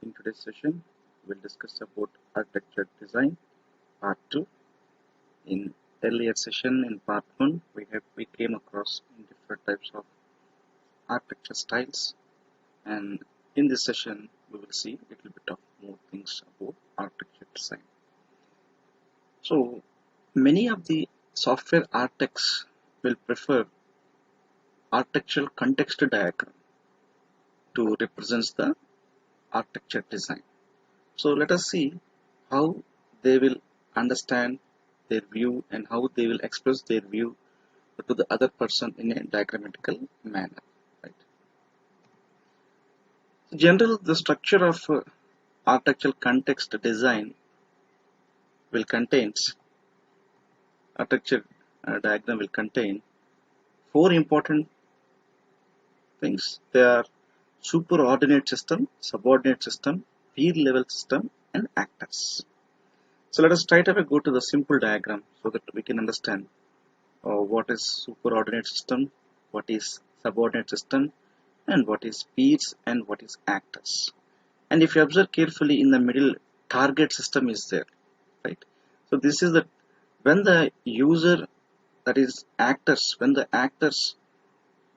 In today's session, we'll discuss about architecture design part 2. In earlier session in part 1, we came across different types of architecture styles, and in this session we will see a little bit of more things about architecture design. So many of the software architects will prefer architectural context diagram to represent the architecture design. So let us see how they will understand their view and how they will express their view to the other person in a diagrammatical manner. Right? In general, the structure of architectural context design will contains architecture diagram will contain four important things. They are superordinate system, subordinate system, peer level system, and actors. So let us straight away go to the simple diagram so that we can understand what is superordinate system, what is subordinate system, and what is peers and what is actors. And if you observe carefully, in the middle, target system is there, right? So this is the when the user, that is actors, when the actors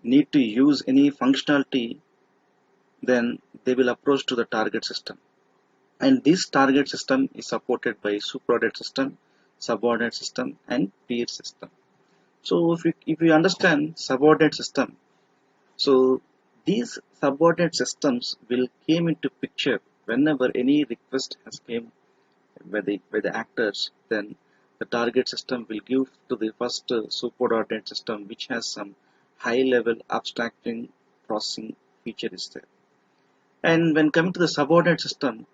need to use any functionality, then they will approach to the target system. And this target system is supported by superordinate system, subordinate system, and peer system. So if you understand subordinate system, so these subordinate systems will came into picture whenever any request has came by the actors, then the target system will give to the first superordinate system, which has some high level abstracting processing feature is there. And when coming to the subordinate system,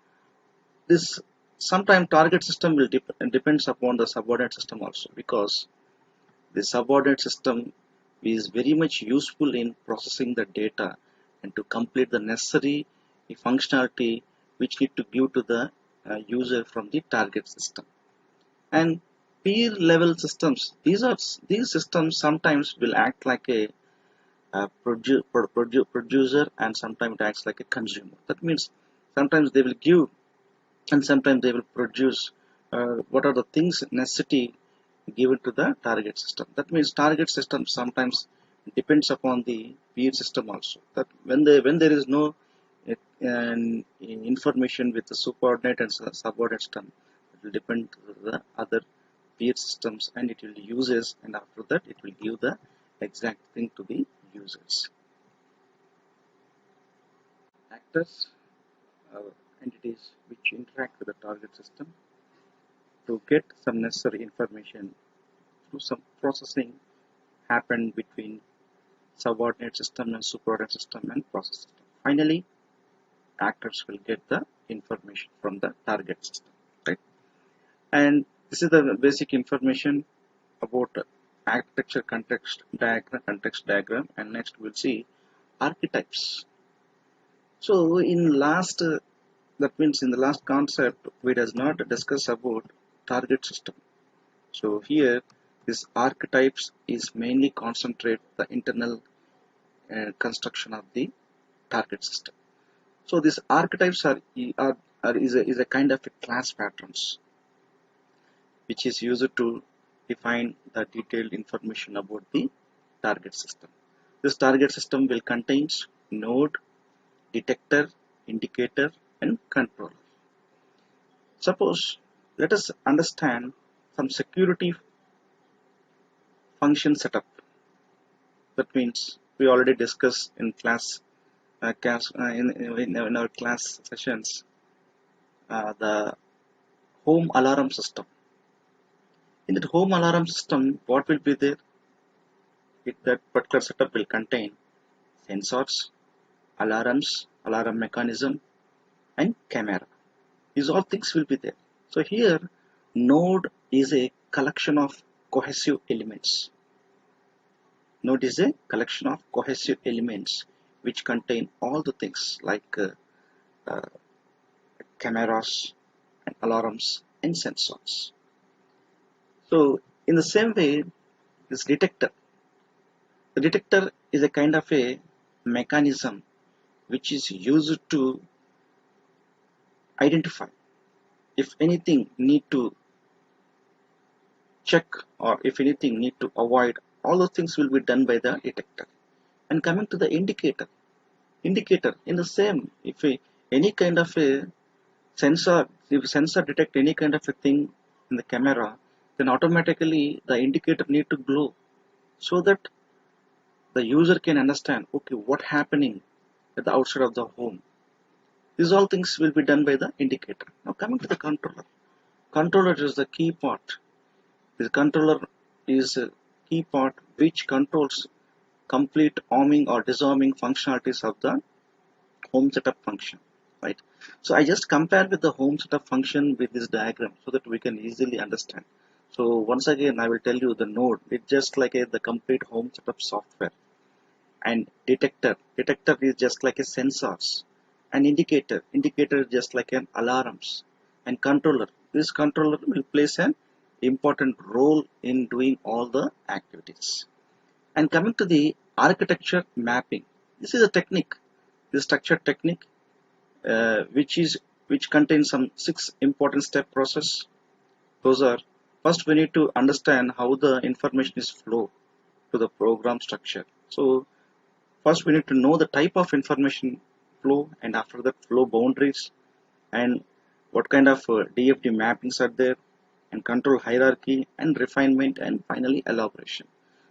this sometimes target system will depends upon the subordinate system also, because the subordinate system is very much useful in processing the data and to complete the necessary functionality which need to give to the user from the target system. And peer level systems, these systems sometimes will act like a producer, and sometimes it acts like a consumer. That means sometimes they will give and sometimes they will produce what are the things necessity given to the target system. That means target system sometimes depends upon the peer system also. That when there is no information with the subordinate and subordinate system, it will depend to the other peer systems, and it will uses, and after that it will give the exact thing to the users. Actors are entities which interact with the target system to get some necessary information through some processing happened between subordinate system and superordinate system and process system. Finally, actors will get the information from the target system, right? And this is the basic information about architecture context diagram. And next we'll see archetypes. So in last that means in the last concept, we does not discuss about target system. So here this archetypes is mainly concentrate the internal construction of the target system. So these archetypes is a kind of a class patterns which is used to define the detailed information about the target system. This target system will contains node, detector, indicator, and controller. Suppose let us understand some security function setup. That means we already discussed in in our class sessions the home alarm system. In that home alarm system, what will be there? That particular setup will contain sensors, alarms, alarm mechanism, and camera. These all things will be there. So here, node is a collection of cohesive elements. Node is a collection of cohesive elements which contain all the things like cameras and alarms and sensors. So in the same way, this detector, the detector is a kind of a mechanism which is used to identify if anything need to check or if anything need to avoid. All those things will be done by the detector. And coming to the indicator in the same, if any kind of a sensor, if sensor detect any kind of a thing in the camera, then automatically the indicator need to glow so that the user can understand, okay, what happening at the outside of the home. These all things will be done by the indicator. Now coming to the controller. Controller is the key part. This controller is a key part which controls complete arming or disarming functionalities of the home setup function, right? So I just compare with the home setup function with this diagram so that we can easily understand. So once again, I will tell you the node. It's just like the complete home setup software. And detector is just like a sensors. And indicator is just like an alarms. And controller, this controller will place an important role in doing all the activities. And coming to the architecture mapping, this is a technique, this structure technique, which contains some 6 important step process. Those are: first we need to understand how the information is flow to the program structure. So first, we need to know the type of information flow, and after that, flow boundaries, and what kind of DFD mappings are there, and control hierarchy, and refinement, and finally elaboration.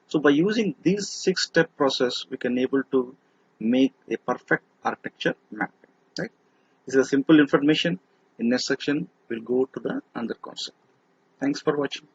So, by using these 6-step process, we can able to make a perfect architecture mapping. Right? This is a simple information. In next section, we'll go to the another concept. Thanks for watching.